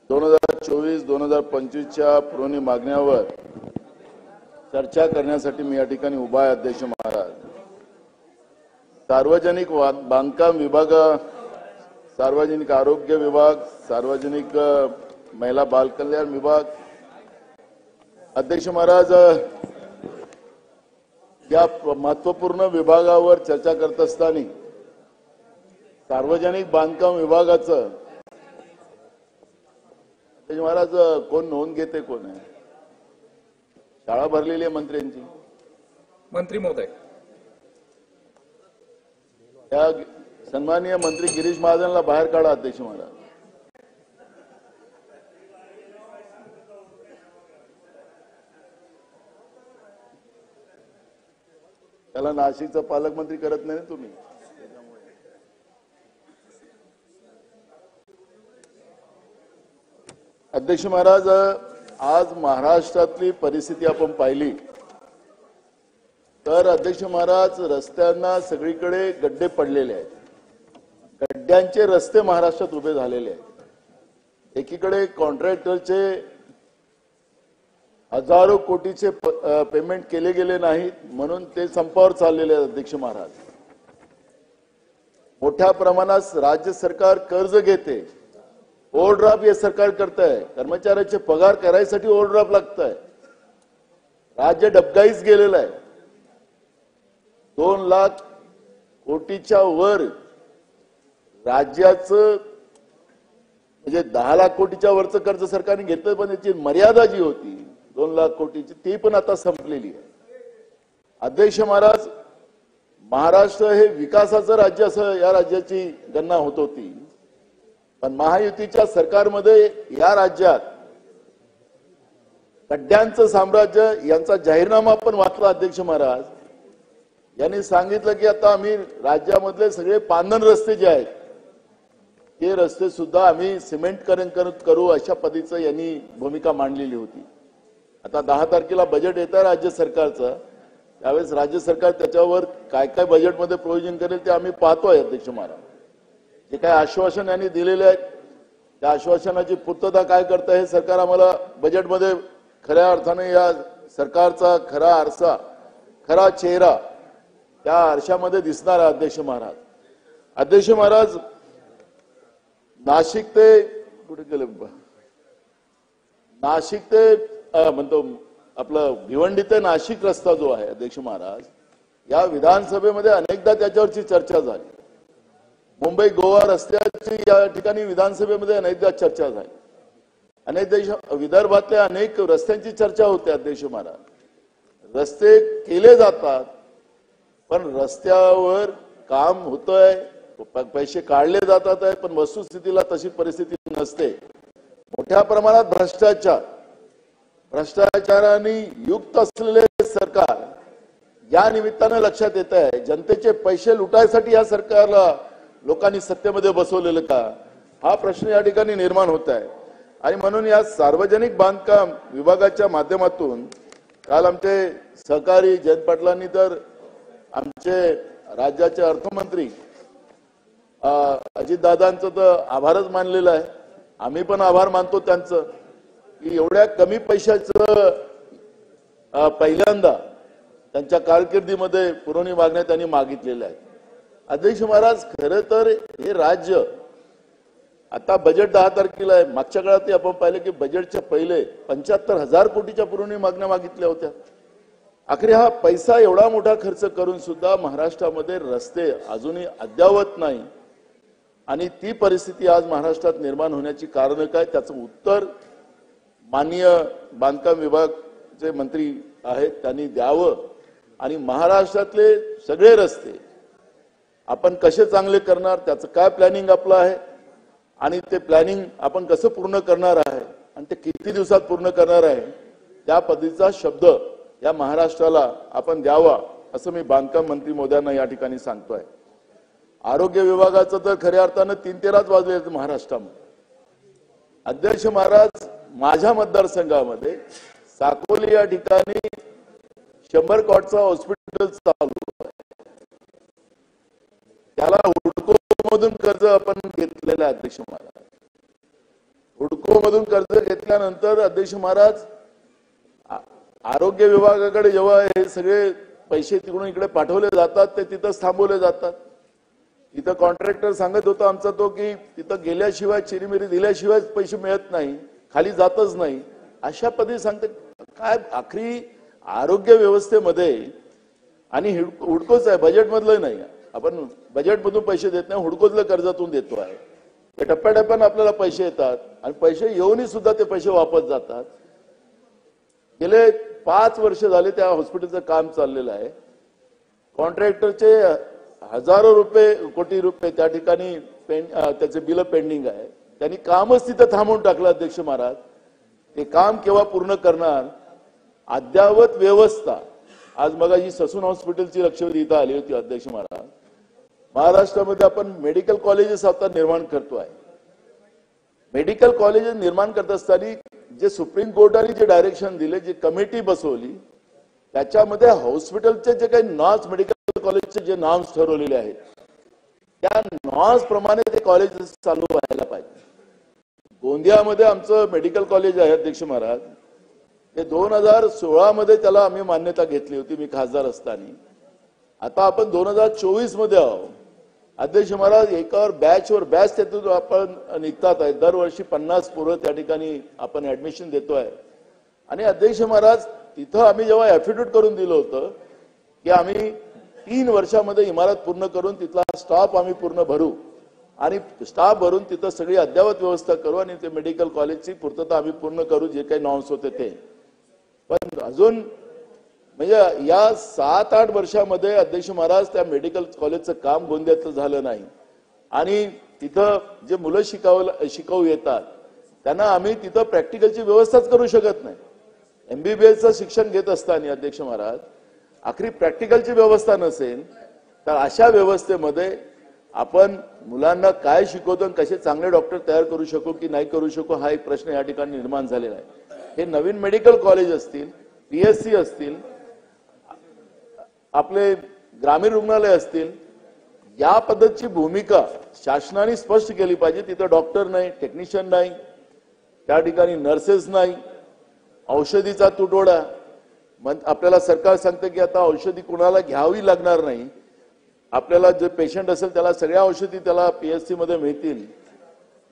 2024-2025च्या पुरवणी मागण्यावर चर्चा करण्यासाठी मी या ठिकाणी उभा आहे। अध्यक्ष महाराज, सार्वजनिक बांधकाम विभाग, सार्वजनिक आरोग्य विभाग, सार्वजनिक महिला बाल कल्याण विभाग, अध्यक्ष महाराज, या महत्वपूर्ण विभागावर चर्चा करत असताना सार्वजनिक बांधकाम विभागाचं अध्यक्ष महाराज कोण नोंद घेते, कोण आहे? शाळा भरलेली आहे मंत्र्यांची। मंत्री महोदय, या सन्माननीय मंत्री गिरीश महाजनला बाहेर काढा। अध्यक्ष महाराज, त्याला नाशिकचा पालकमंत्री करत नाही ना तुम्ही। अध्यक्ष महाराज, आज महाराष्ट्रातली परिस्थिती आपण पाहिली तर अध्यक्ष महाराज, रस्त्यांना सगळीकडे गड्डे पडलेले आहेत। गड्ड्यांचे रस्ते महाराष्ट्रात उभे झालेले आहेत। एकीकडे कॉन्ट्रॅक्टरचे हजारो कोटीचे पेमेंट केले गेले नाहीत म्हणून ते संपावर चाललेले आहेत। अध्यक्ष महाराज, मोठ्या प्रमाणात राज्य सरकार कर्ज घेते, ओव्हरड्राफ्ट हे सरकार करत आहे। कर्मचाऱ्याचे पगार करायसाठी ओव्हरड्राफ्ट लागत आहे। राज्य डबघाईच गेलेलं आहे। 2 लाख कोटीच्या वर राज्याचं म्हणजे 10 लाख कोटीच्या वरचं कर्ज सरकारने घेतलं, पण त्याची मर्यादा जी होती 2 लाख कोटीची ती पण आता संपलेली आहे। अध्यक्ष महाराज, महाराष्ट्र हे विकासाचं राज्य असं या राज्याची गणना होत होती, पण महायुतीच्या सरकारमध्ये या राज्यात गड्ड्यांचं साम्राज्य यांचा जाहीरनामा पण वाचला। अध्यक्ष महाराज, यांनी सांगितलं की आता आम्ही राज्यामधले सगळे पांधन रस्ते जे आहेत ते रस्ते सुद्धा आम्ही सिमेंटकरण करू, अशा पद्धतीचं यांनी भूमिका मांडलेली होती। आता 10 तारखेला बजेट येत आहे राज्य सरकारचं, त्यावेळेस राज्य सरकार त्याच्यावर काय काय बजेटमध्ये प्रोव्हिजन करेल ते आम्ही पाहतोय। अध्यक्ष महाराज, जे काय आश्वासन यांनी दिलेले आहेत त्या आश्वासनाची पूर्तता काय करतं हे सरकार आम्हाला बजेटमध्ये खऱ्या अर्थाने या सरकारचा खरा आरसा, खरा चेहरा त्या आरशामध्ये दिसणार आहे। अध्यक्ष महाराज, अध्यक्ष महाराज, नाशिक ते कुठे गेले, नाशिक ते म्हणतो आपलं भिवंडी ते नाशिक रस्ता जो आहे अध्यक्ष महाराज, या विधानसभेमध्ये अनेकदा त्याच्यावरची चर्चा झाली। मुंबई गोवा रस्त्याची या ठिकाणी विधानसभेमध्ये अनेकदा चर्चा झाली। अनेक विदर्भातल्या अनेक रस्त्यांची चर्चा होते। अध्यक्ष महाराज, रस्ते केले जातात पण रस्त्यावर काम होतंय, पैसे काढले जातात आहे, पण वस्तुस्थितीला तशी परिस्थिती नसते। मोठ्या प्रमाणात भ्रष्टाचाराने युक्त असलेले सरकार या निमित्तानं लक्षात येत आहे। जनतेचे पैसे लुटायसाठी या सरकारला लोकांनी सत्तेमध्ये बसवलेलं का, हा प्रश्न या ठिकाणी निर्माण होत आहे। आणि म्हणून या सार्वजनिक बांधकाम विभागाच्या माध्यमातून काल आमचे सहकारी जयंत पाटलांनी तर आमचे राज्याचे अर्थमंत्री अजितदादांचं तर आभारच मानलेलं आहे। आम्ही पण आभार मानतो त्यांचं की एवढ्या कमी पैशाचं पहिल्यांदा त्यांच्या कारकिर्दीमध्ये पुरवणी मागण्या त्यांनी मागितलेल्या आहेत। अध्यक्ष महाराज, खरं तर हे राज्य आता बजेट 10 तारखेला आहे। मागच्या काळात आपण पाहिलं की बजेटच्या पहिले 75,000 कोटीच्या पुरवणी मागण्या मागितल्या होत्या। आखरी हा पैसा एवढा मोठा खर्च करून सुद्धा महाराष्ट्रामध्ये रस्ते अजूनही अद्यावत नाही, आणि ती परिस्थिती आज महाराष्ट्रात निर्माण होण्याची कारण काय, त्याचं उत्तर माननीय बांधकाम विभागाचे मंत्री आहेत त्यांनी द्यावं। आणि महाराष्ट्रातले सगळे रस्ते आपण कसे चांगले करणार, त्याचं काय प्लॅनिंग आपलं आहे, आणि ते प्लॅनिंग आपण कसं पूर्ण करणार आहे आणि ते किती दिवसात पूर्ण करणार आहे, त्या पद्धतीचा शब्द या महाराष्ट्राला आपण द्यावा, असं मी बांधकाम मंत्री महोदयांना या ठिकाणी सांगतोय। आरोग्य विभागाचं तर खऱ्या अर्थानं 3-13 वाजले महाराष्ट्रामध्ये। अध्यक्ष महाराज, माझ्या मतदारसंघामध्ये साकोली या ठिकाणी 100 कॉटचं हॉस्पिटल चालू आहे, त्याला हुडको मधून कर्ज आपण घेतलेलं आहे। अध्यक्ष महाराज, हुडको मधून कर्ज घेतल्यानंतर अध्यक्ष महाराज आरोग्य विभागाकडे जेव्हा हे सगळे पैसे तिकडून इकडे पाठवले जातात ते तिथंच थांबवले जातात. इथं कॉन्ट्रॅक्टर सांगत होता आमचा तो की तिथं गेल्याशिवाय चिरीमिरी दिल्याशिवाय पैसे मिळत नाही, खाली जातच नाही, अशा पद्धती सांगते. काय आखरी आरोग्य व्यवस्थेमध्ये आणि हुडकोच आहे, बजेटमधलं नाही. आपण बजेटमधून पैसे देत नाही, हुडकोचलं कर्जातून देतो आहे. ते टप्प्याटप्प्यानं आपल्याला पैसे येतात आणि पैसे येऊनही सुद्धा ते पैसे वापस जातात. गेले 5 वर्ष झाले त्या हॉस्पिटलचं काम चाललेलं आहे. कॉन्ट्रॅक्टरचे हजारो कोटी रुपये त्या ठिकाणी त्याचे बिल पेंडिंग आहे. त्यांनी कामच तिथं थांबवून टाकलं अध्यक्ष महाराज. ते काम केव्हा पूर्ण करणार? अद्यावत व्यवस्था. आज मगाशी ससून हॉस्पिटलची लक्षवेधी इथं आली होती अध्यक्ष महाराज. महाराष्ट्रामध्ये आपण मेडिकल कॉलेजेस आता निर्माण करतोय. मेडिकल कॉलेजेस निर्माण करत असताना जे सुप्रीम कोर्टाने जे डायरेक्शन दिले, जी कमिटी बसवली, त्याच्यामध्ये हॉस्पिटलचे जे काही नॉर्म्स, मेडिकल कॉलेजचे जे नॉर्म्स ठरवलेले आहेत त्या नॉर्म्स प्रमाणे ते कॉलेजेस चालू व्हायला पाहिजे. गोंदियामध्ये आमचं मेडिकल कॉलेज आहे अध्यक्ष महाराज. ते 2016 मध्ये त्याला आम्ही मान्यता घेतली होती, मी खासदार असताना. आता आपण 2024 मध्ये आहोत अध्यक्ष महाराज. एकावर बॅच त्यातून आपण निघतात आहे. दरवर्षी 50 पोरं त्या ठिकाणी आपण ऍडमिशन देतोय. आणि अध्यक्ष महाराज तिथं आम्ही जेव्हा ऍफिडेव्हिट करून दिलं होतं की आम्ही 3 वर्षामध्ये इमारत पूर्ण करून तिथला स्टाफ आम्ही पूर्ण भरू आणि स्टाफ भरून तिथं सगळी अद्ययावत व्यवस्था करू आणि ते मेडिकल कॉलेजची पूर्तता आम्ही पूर्ण करू, जे काही नॉर्म्स होते ते. पण अजून म्हणजे या 7-8 वर्षामध्ये अध्यक्ष महाराज त्या मेडिकल कॉलेजचं काम गोंदियाचं झालं नाही. आणि तिथं जे मुलं शिकवू येतात त्यांना आम्ही तिथं प्रॅक्टिकलची व्यवस्थाच करू शकत नाही. MBBSचं शिक्षण घेत असताना अध्यक्ष महाराज आखरी प्रॅक्टिकलची व्यवस्था नसेल तर अशा व्यवस्थेमध्ये आपण मुलांना काय शिकवतो आणि कसे चांगले डॉक्टर तयार करू शकू की नाही करू शकू हा एक प्रश्न या ठिकाणी निर्माण झालेला आहे. हे नवीन मेडिकल कॉलेज असतील, PSC असतील, आपले ग्रामीण रुग्णालय असतील, या पद्धतीची भूमिका शासनाने स्पष्ट केली पाहिजे. तिथं डॉक्टर नाही, टेक्निशियन नाही, त्या ठिकाणी नर्सेस नाही, औषधीचा तुटवडा. आपल्याला सरकार सांगतं की आता औषधी कुणाला घ्यावी लागणार नाही. आपल्याला जे पेशंट असेल त्याला सगळ्या औषधी त्याला PSC मध्ये मिळतील,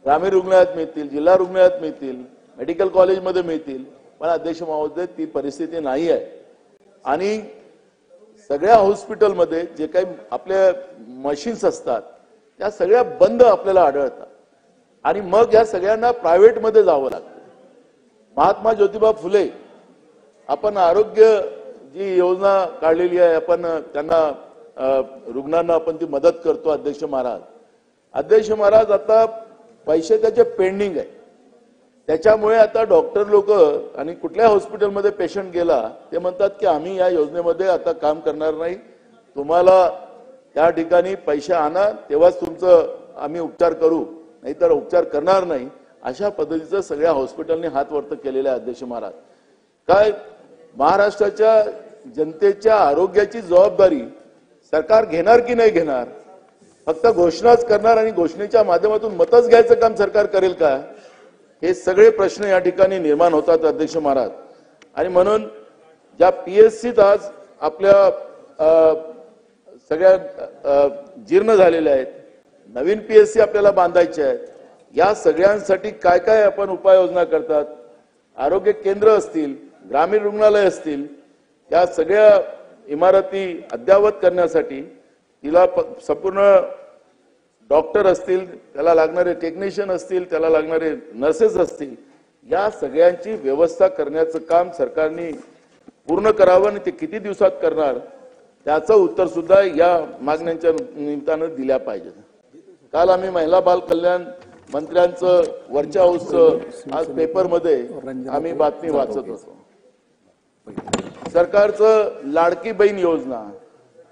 ग्रामीण रुग्णालयात मिळतील, जिल्हा रुग्णालयात मिळतील, मेडिकल कॉलेजमध्ये मिळतील. पण अध्यक्ष महोदय ती परिस्थिती नाही आहे. आणि सगळ्या हॉस्पिटलमध्ये जे काही आपल्या मशीन्स असतात त्या सगळ्या बंद आपल्याला आढळतात. आणि मग या सगळ्यांना प्रायव्हेटमध्ये जावं लागतं. महात्मा ज्योतिबा फुले आपण आरोग्य जी योजना काढलेली आहे, आपण त्यांना रुग्णांना आपण ती मदत करतो अध्यक्ष महाराज. अध्यक्ष महाराज आता पैसे त्याचे पेंडिंग आहे. त्याच्यामुळे आता डॉक्टर लोक आणि कुठल्या हॉस्पिटलमध्ये पेशंट गेला ते म्हणतात की आम्ही या योजनेमध्ये आता काम करणार नाही, तुम्हाला त्या ठिकाणी पैसे आणा तेव्हाच तुमचं आम्ही उपचार करू, नाहीतर उपचार करणार नाही. अशा पद्धतीचं सगळ्या हॉस्पिटलने हात वरत केलेला आहे अध्यक्ष महाराज. काय महाराष्ट्राच्या जनतेच्या आरोग्याची जबाबदारी सरकार घेणार की नाही घेणार? फक्त घोषणाच करणार आणि घोषणेच्या माध्यमातून मतच घ्यायचं काम सरकार करेल का? हे सगळे प्रश्न या ठिकाणी निर्माण होतात अध्यक्ष महाराज. आणि म्हणून ज्या PSCत आज आपल्या सगळ्या जीर्ण झालेल्या आहेत, नवीन PSC आपल्याला बांधायचे आहेत. या सगळ्यांसाठी काय काय आपण उपाययोजना करतात? आरोग्य केंद्र असतील, ग्रामीण रुग्णालय असतील, या सगळ्या इमारती अद्ययावत करण्यासाठी तिला संपूर्ण डॉक्टर असतील, त्याला लागणारे टेक्निशियन असतील, त्याला लागणारे नर्सेस असतील, या सगळ्यांची व्यवस्था करण्याचं काम सरकारने पूर्ण करावं. आणि ते किती दिवसात करणार त्याचं उत्तर सुद्धा या मागण्यांच्या निमित्तानं दिल्या पाहिजे. काल आम्ही महिला बाल कल्याण मंत्र्यांचं वरच्या हाऊसचं आज पेपरमध्ये आम्ही बातमी वाचत होतो. सरकारचं लाडकी बहीण योजना,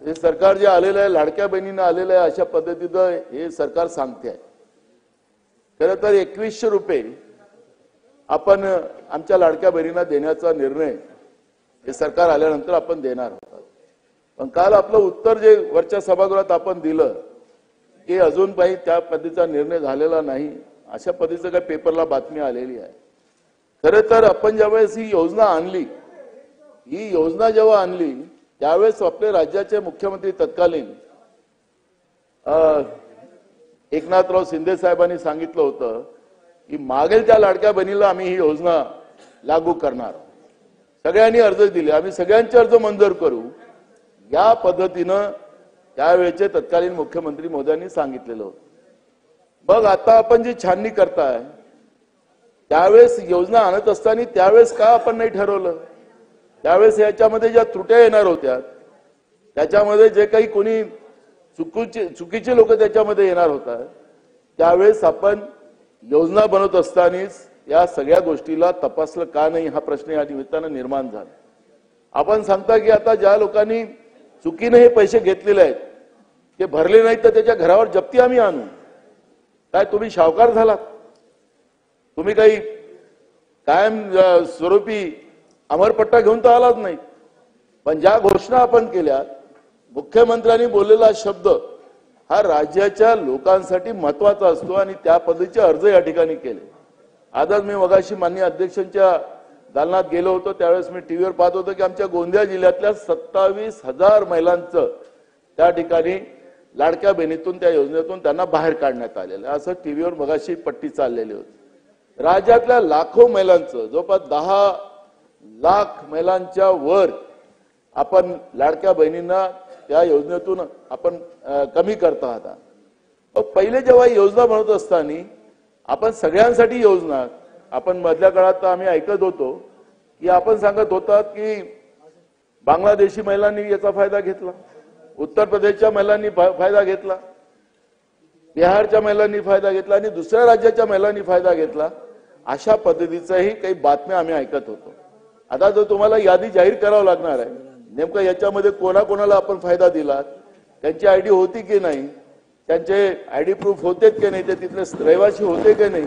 हे सरकार जे आलेलं आहे लाडक्या बहिणींना आलेलं आहे अशा पद्धतीचं हे सरकार सांगते आहे. खरं तर 2100 रुपये आपण आमच्या लाडक्या बहिणींना देण्याचा निर्णय हे सरकार आल्यानंतर आपण देणार आहोत. पण काल आपलं उत्तर जे वरच्या सभागृहात आपण दिलं की अजून काही त्या पद्धतीचा निर्णय झालेला नाही अशा पद्धतीचं काही पेपरला बातमी आलेली आहे. खरं तर आपण ज्यावेळेस ही योजना आणली, ही योजना जेव्हा आणली त्यावेळेस आपले राज्याचे मुख्यमंत्री तत्कालीन एकनाथराव शिंदे साहेबांनी सांगितलं होतं की मागेल त्या लाडक्या बहिणीला आम्ही ही योजना लागू करणार. सगळ्यांनी अर्ज दिले, आम्ही सगळ्यांचे अर्ज मंजूर करू, या पद्धतीनं त्यावेळेचे तत्कालीन मुख्यमंत्री महोदयांनी सांगितलेलं होतं. मग आता आपण जी छाननी करताय, त्यावेळेस योजना आणत असताना त्यावेळेस का आपण नाही ठरवलं? त्यावेळेस याच्यामध्ये ज्या त्रुट्या येणार होत्या, त्याच्यामध्ये जे काही कोणी चुकीचे लोक त्याच्यामध्ये येणार होता, त्यावेळेस आपण योजना बनवत असतानाच या सगळ्या गोष्टीला तपासलं का नाही, हा प्रश्न या निमित्तानं निर्माण झाला. आपण सांगता की आता ज्या लोकांनी चुकीने हे पैसे घेतलेले आहेत ते भरले नाहीत तर त्याच्या घरावर जप्ती आम्ही आणू. काय तुम्ही सावकार झालात? तुम्ही काही कायम स्वरूपी अमरपट्टा घेऊन तर आलाच नाही. पण ज्या घोषणा आपण केल्या, मुख्यमंत्र्यांनी बोललेला शब्द हा राज्याच्या लोकांसाठी महत्वाचा असतो आणि त्या पद्धतीचे अर्ज या ठिकाणी केले. आजच मी मगाशी माननीय अध्यक्षांच्या दालनात गेलो होतो, त्यावेळेस मी टीव्हीवर पाहत होतो की आमच्या गोंदिया जिल्ह्यातल्या 27,000 महिलांचं त्या ठिकाणी लाडक्या बहिणीतून, त्या योजनेतून त्यांना बाहेर काढण्यात आलेलं आहे, असं टीव्हीवर मगाशी पट्टी चाललेली होती. राज्यातल्या लाखो महिलांचं, जवळपास 10 लाख महिलांच्या वर आपण लाडक्या बहिणींना त्या योजनेतून आपण कमी करता आहात. पहिले जेव्हा योजना बनवत असताना आपण सगळ्यांसाठी योजना, आपण मधल्या काळात आम्ही ऐकत होतो की आपण सांगत होतात की बांगलादेशी महिलांनी याचा फायदा घेतला, उत्तर प्रदेशच्या महिलांनी फायदा घेतला, बिहारच्या महिलांनी फायदा घेतला आणि दुसऱ्या राज्याच्या महिलांनी फायदा घेतला, अशा पद्धतीचाही काही बातम्या आम्ही ऐकत होतो. आता जर तुम्हाला यादी जाहीर करावं लागणार आहे, नेमकं याच्यामध्ये कोणाकोणाला आपण फायदा दिला, त्यांची आयडी होती की नाही, त्यांचे आयडी प्रूफ होते की नाही, ते तिथले रहिवासी होते की नाही,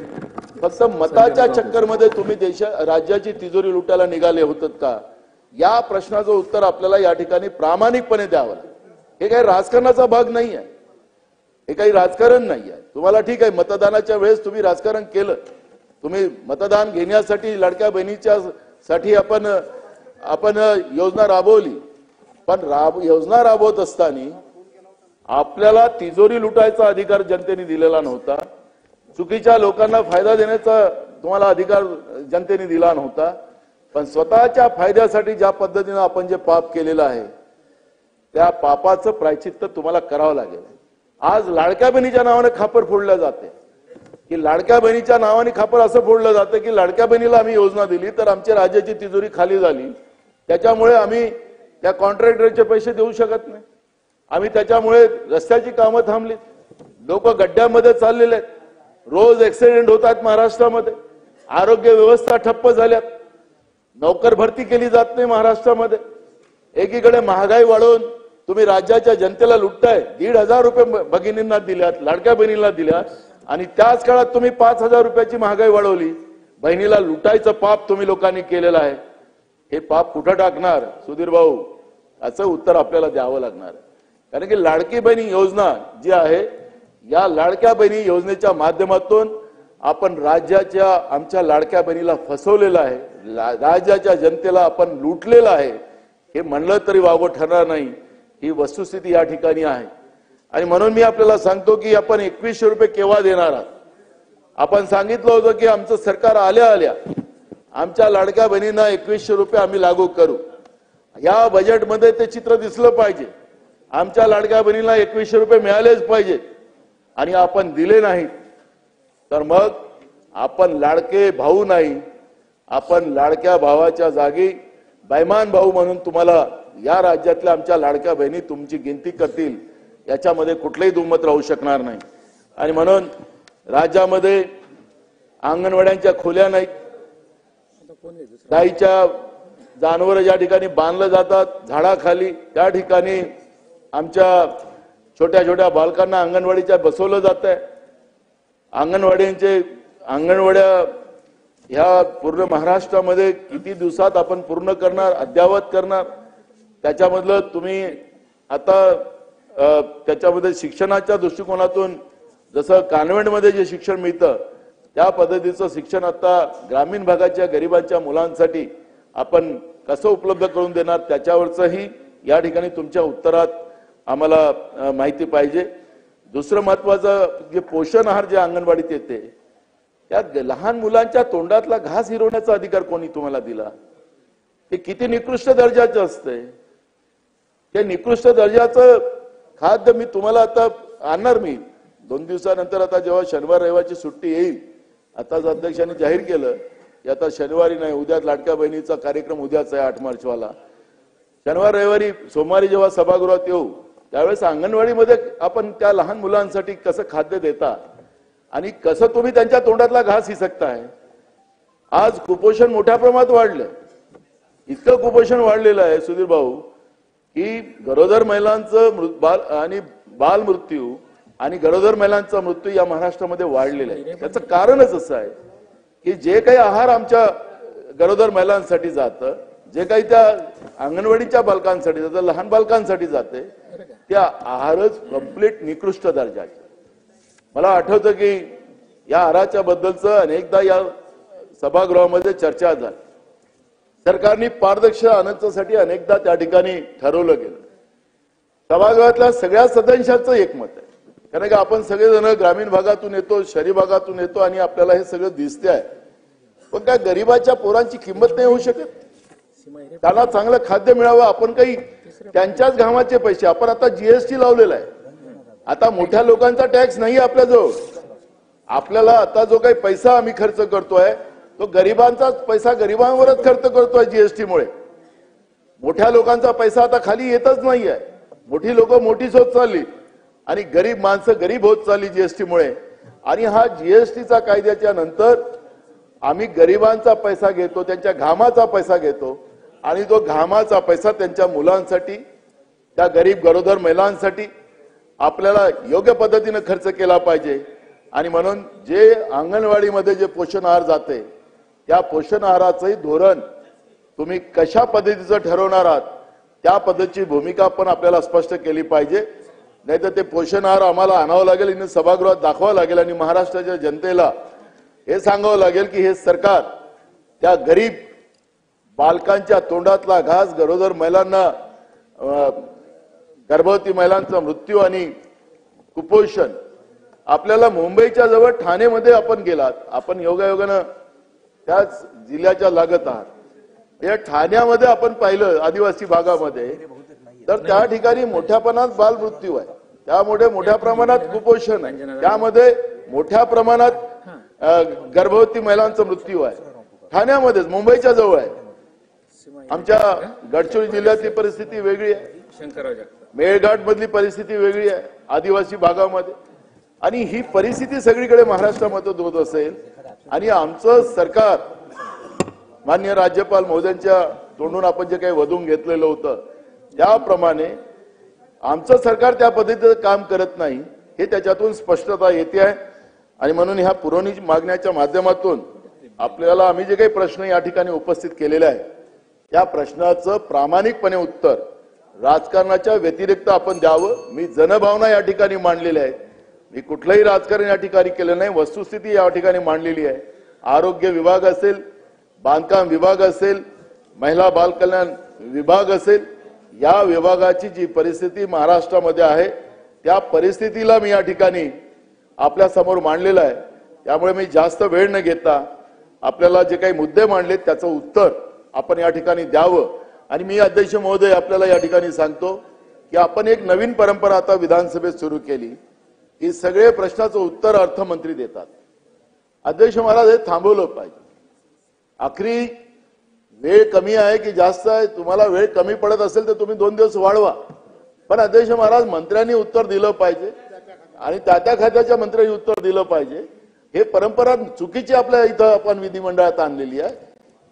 फक्त मताच्या चक्करमध्ये तुम्ही राज्याची तिजोरी लुटायला निघाले होतात का, या प्रश्नाचं उत्तर आपल्याला या ठिकाणी प्रामाणिकपणे द्यावं लागेल. हे काही राजकारणाचा भाग नाही आहे, हे काही राजकारण नाही आहे. तुम्हाला ठीक आहे, मतदानाच्या वेळेस तुम्ही राजकारण केलं, तुम्ही मतदान घेण्यासाठी लाडक्या बहिणीच्या साठी आपण योजना राबवली, पण योजना राबवत असताना आपल्याला तिजोरी लुटायचा अधिकार जनतेने दिलेला नव्हता, चुकीच्या लोकांना फायदा देण्याचा तुम्हाला अधिकार जनतेने दिला नव्हता, पण स्वतःच्या फायद्यासाठी ज्या पद्धतीने आपण जे पाप केलेलं आहे त्या पापाचं प्रायचित्त तुम्हाला करावं लागेल. आज लाडक्या बहिणीच्या नावाने खापर फोडलं जाते की लाडक्या बहिणीच्या नावाने खापर असं फोडलं जातं की लाडक्या बहिणीला आम्ही योजना दिली तर आमच्या राज्याची तिजोरी खाली झाली, त्याच्यामुळे आम्ही त्या कॉन्ट्रॅक्टरचे पैसे देऊ शकत नाही, आम्ही त्याच्यामुळे रस्त्याची कामं थांबली, लोक गड्ड्यामध्ये चाललेले आहेत, रोज ऍक्सिडेंट होतात महाराष्ट्रामध्ये, आरोग्य व्यवस्था ठप्प झाल्यात, नोकर भरती केली जात नाही महाराष्ट्रामध्ये, एकीकडे महागाई वाढवून तुम्ही राज्याच्या जनतेला लुटताय. 1,500 रुपये भगिनींना दिल्यात, लाडक्या बहिणीला दिल्यात आणि त्याच काळात तुम्ही 5,000 रुपयाची महागाई वाढवली. बहिणीला लुटायचं पाप तुम्ही लोकांनी केलेलं आहे. हे पाप कुठं टाकणार सुधीर भाऊ, याचं उत्तर आपल्याला द्यावं लागणार. कारण की लाडकी बहिणी योजना जी आहे, या लाडक्या बहिणी योजनेच्या माध्यमातून आपण राज्याच्या आमच्या लाडक्या बहिणीला फसवलेलं आहे, राज्याच्या जनतेला आपण लुटलेलं आहे, हे म्हणलं तरी वावं ठरणार नाही. ही वस्तुस्थिती या ठिकाणी आहे आणि म्हणून मी आपल्याला सांगतो की आपण 2100 रुपये केव्हा देणार आहात. आपण सांगितलं होतं की आमचं सरकार आल्या आल्या आमच्या लाडक्या बहिणींना 2100 रुपये आम्ही लागू करू. या बजेटमध्ये ते चित्र दिसलं पाहिजे, आमच्या लाडक्या बहिणीला 2100 रुपये मिळालेच पाहिजेत आणि आपण दिले नाहीत तर मग आपण लाडके भाऊ नाही, आपण लाडक्या भावाच्या जागी बैमान भाऊ म्हणून तुम्हाला या राज्यातल्या आमच्या लाडक्या बहिणी तुमची गिनती करतील, याच्यामध्ये कुठलेही दुमत राहू शकणार नाही. आणि म्हणून राज्यामध्ये अंगणवाड्यांच्या खोल्या नाहीत, गाईच्या जनावर ज्या ठिकाणी बांधलं जातात झाडाखाली त्या ठिकाणी आमच्या छोट्या छोट्या बालकांना अंगणवाडीच्या बसवलं जात आहे. अंगणवाड्या ह्या पूर्ण महाराष्ट्रामध्ये किती दिवसात आपण पूर्ण करणार, अद्यावत करणार, त्याच्यामधलं तुम्ही आता त्याच्यामध्ये शिक्षणाच्या दृष्टिकोनातून जसं कॉन्व्हेंटमध्ये जे शिक्षण मिळतं त्या पद्धतीचं शिक्षण आता ग्रामीण भागाच्या गरिबांच्या मुलांसाठी आपण कसं उपलब्ध करून देणार त्याच्यावरचंही या ठिकाणी तुमच्या उत्तरात आम्हाला माहिती पाहिजे। दुसरं महत्वाचं जे पोषण आहार जे अंगणवाडीत येते त्यात लहान मुलांच्या तोंडातला घास हिरवण्याचा अधिकार कोणी तुम्हाला दिला? हे किती निकृष्ट दर्जाचं असतंय। ते निकृष्ट दर्जाचं खाद्य मी तुम्हाला आता आणणार मी 2 दिवसानंतर आता जेव्हा शनिवार रविवारची सुट्टी येईल आताच अध्यक्षांनी जाहीर केलं की आता शनिवारी नाही उद्या लाडक्या बहिणीचा कार्यक्रम उद्याच आहे 8 मार्चवाला। शनिवार रविवारी सोमवारी जेव्हा सभागृहात येऊ त्यावेळेस अंगणवाडीमध्ये आपण त्या लहान मुलांसाठी कसं खाद्य देता आणि कसं तुम्ही त्यांच्या तोंडातला घास हिसकताय। आज कुपोषण मोठ्या प्रमाणात वाढलं। इतकं कुपोषण वाढलेलं आहे सुधीर भाऊ की गरोदर महिलांचं बाल मृत्यू आणि गरोदर महिलांचा मृत्यू या महाराष्ट्रामध्ये वाढलेला आहे। त्याचं कारणच असं आहे की जे काही आहार आमच्या गरोदर महिलांसाठी जातं जे काही त्या अंगणवाडीच्या बालकांसाठी जातं लहान बालकांसाठी जाते त्या आहारच कंप्लीट निकृष्ट दर्जाचे। मला आठवतं की या आहाराच्या बद्दलचं अनेकदा या सभागृहामध्ये चर्चा झाली। सरकारने पारदर्शकता आणण्यासाठी अनेकदा त्या ठिकाणी ठरवलं गेलं। सभागृहातल्या सगळ्या सदस्यांचं एकमत आहे कारण की आपण सगळेजण ग्रामीण भागातून येतो शहरी भागातून येतो आणि आपल्याला हे सगळं दिसते आहे पण काय गरीबाच्या पोरांची किंमत नाही होऊ शकत? त्याला चांगलं खाद्य मिळावं आपण काही त्यांच्याच घामाचे पैसे आपण आता जीएसटी लावलेला आहे। आता मोठ्या लोकांचा टॅक्स नाही आपल्याजवळ। आपल्याला आता जो काही पैसा आम्ही खर्च करतोय तो गरिबांचाच पैसा गरिबांवरच खर्च करतोय जीएसटी मुळे। मोठ्या लोकांचा पैसा आता खाली येतच नाहीये। मोठी लोक मोठीच होत चालली आणि गरीब माणसं गरीब होत चालली जीएसटी मुळे। आणि हा जीएसटीचा कायद्याच्या नंतर आम्ही गरिबांचा पैसा घेतो त्यांच्या घामाचा पैसा घेतो आणि तो घामाचा पैसा त्यांच्या मुलांसाठी त्या गरीब गरोदर महिलांसाठी आपल्याला योग्य पद्धतीने खर्च केला पाहिजे। आणि म्हणून जे अंगणवाडीमध्ये जे पोषण आहार जाते त्या पोषण आहाराचंही धोरण तुम्ही कशा पद्धतीचं ठरवणार आहात त्या पद्धतीची भूमिका पण आपल्याला स्पष्ट केली पाहिजे। नाहीतर ते पोषण आहार आम्हाला आणावं लागेल आणि सभागृहात दाखवावं लागेल आणि महाराष्ट्राच्या जनतेला हे सांगावं लागेल की हे सरकार त्या गरीब बालकांच्या तोंडातला घास गरोदर महिलांना गर्भवती महिलांचा मृत्यू आणि कुपोषण आपल्याला मुंबईच्या जवळ ठाणेमध्ये आपण गेलात आपण योगायोगानं त्याच जिल्ह्याच्या लागत आहात। या ठाण्यामध्ये आपण पाहिलं आदिवासी भागामध्ये तर त्या ठिकाणी मोठ्या प्रमाणात बाल मृत्यू आहे त्यामुळे मोठ्या प्रमाणात कुपोषण आहे त्यामध्ये मोठ्या प्रमाणात गर्भवती महिलांचा मृत्यू आहे ठाण्यामध्येच मुंबईच्या जवळ आहे। आमच्या गडचिरोली जिल्ह्यातली परिस्थिती वेगळी आहे मेळघाट मधली परिस्थिती वेगळी आहे आदिवासी भागामध्ये आणि ही परिस्थिती सगळीकडे महाराष्ट्रामध्ये होत असेल आणि आमचं सरकार माननीय राज्यपाल महोदयांच्या तोंडून आपण जे काही वधून घेतलेलं होतं त्याप्रमाणे आमचं सरकार त्या पद्धतीचं काम करत नाही हे त्याच्यातून स्पष्टता येते आहे। आणि म्हणून ह्या पुरवणी मागण्याच्या माध्यमातून आपल्याला आम्ही जे काही प्रश्न या ठिकाणी उपस्थित केलेले आहे त्या प्रश्नाचं प्रामाणिकपणे उत्तर राजकारणाच्या व्यतिरिक्त आपण द्यावं। मी जनभावना या ठिकाणी मांडलेली आहे मी कुठलंही राजकारण या ठिकाणी केलं नाही वस्तुस्थिती या ठिकाणी मांडलेली आहे। आरोग्य विभाग असेल बांधकाम विभाग असेल महिला बाल कल्याण विभाग असेल या विभागाची जी परिस्थिती महाराष्ट्रामध्ये आहे त्या परिस्थितीला मी या ठिकाणी आपल्या समोर मांडलेलं आहे। त्यामुळे मी जास्त वेळ न घेता आपल्याला जे काही मुद्दे मांडले त्याचं उत्तर आपण या ठिकाणी द्यावं। आणि मी अध्यक्ष महोदय आपल्याला या ठिकाणी सांगतो की आपण एक नवीन परंपरा आता विधानसभेत सुरू केली की सगळे प्रश्नाचं उत्तर अर्थमंत्री देतात। अध्यक्ष महाराज हे थांबवलं पाहिजे। आखरी वेळ कमी आहे की जास्त आहे तुम्हाला वेळ कमी पडत असेल तर तुम्ही 2 दिवस वाढवा पण अध्यक्ष महाराज मंत्र्यांनी उत्तर दिलं पाहिजे आणि त्या खात्याच्या मंत्र्यांनी उत्तर दिलं पाहिजे। हे परंपरा चुकीची आपल्या इथं आपण विधिमंडळात आणलेली आहे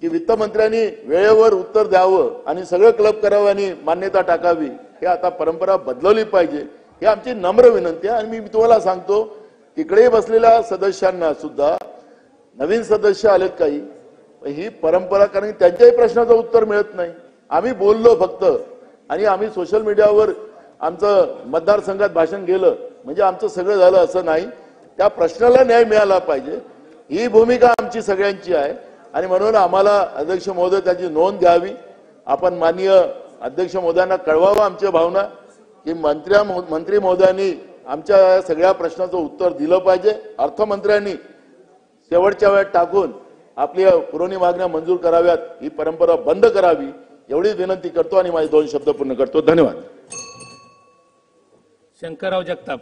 की वित्तमंत्र्यांनी वेळेवर उत्तर द्यावं आणि सगळं क्लब करावं आणि मान्यता टाकावी हे आता परंपरा बदलवली पाहिजे ही आमची नम्र विनंती आहे। आणि मी तुम्हाला सांगतो तिकडे बसलेल्या सदस्यांना सुद्धा नवीन सदस्य आलेत काही ही परंपरा कारण त्यांच्याही प्रश्नाचं उत्तर मिळत नाही। आम्ही बोललो फक्त आणि आम्ही सोशल मीडियावर आमचं मतदारसंघात भाषण गेलं म्हणजे आमचं सगळं झालं असं नाही। त्या प्रश्नाला न्याय मिळाला पाहिजे ही भूमिका आमची सगळ्यांची आहे आणि म्हणून आम्हाला अध्यक्ष महोदय त्याची नोंद घ्यावी. आपण माननीय अध्यक्ष महोदयांना कळवावं आमच्या भावना की मंत्री महोदयांनी आमच्या या सगळ्या प्रश्नाचं उत्तर दिलं पाहिजे. अर्थमंत्र्यांनी शेवटच्या वेळेत टाकून आपल्या पुरवणी मागण्या मंजूर कराव्यात, ही परंपरा बंद करावी एवढीच विनंती करतो आणि माझे 2 शब्द पूर्ण करतो. धन्यवाद. शंकरराव जगताप.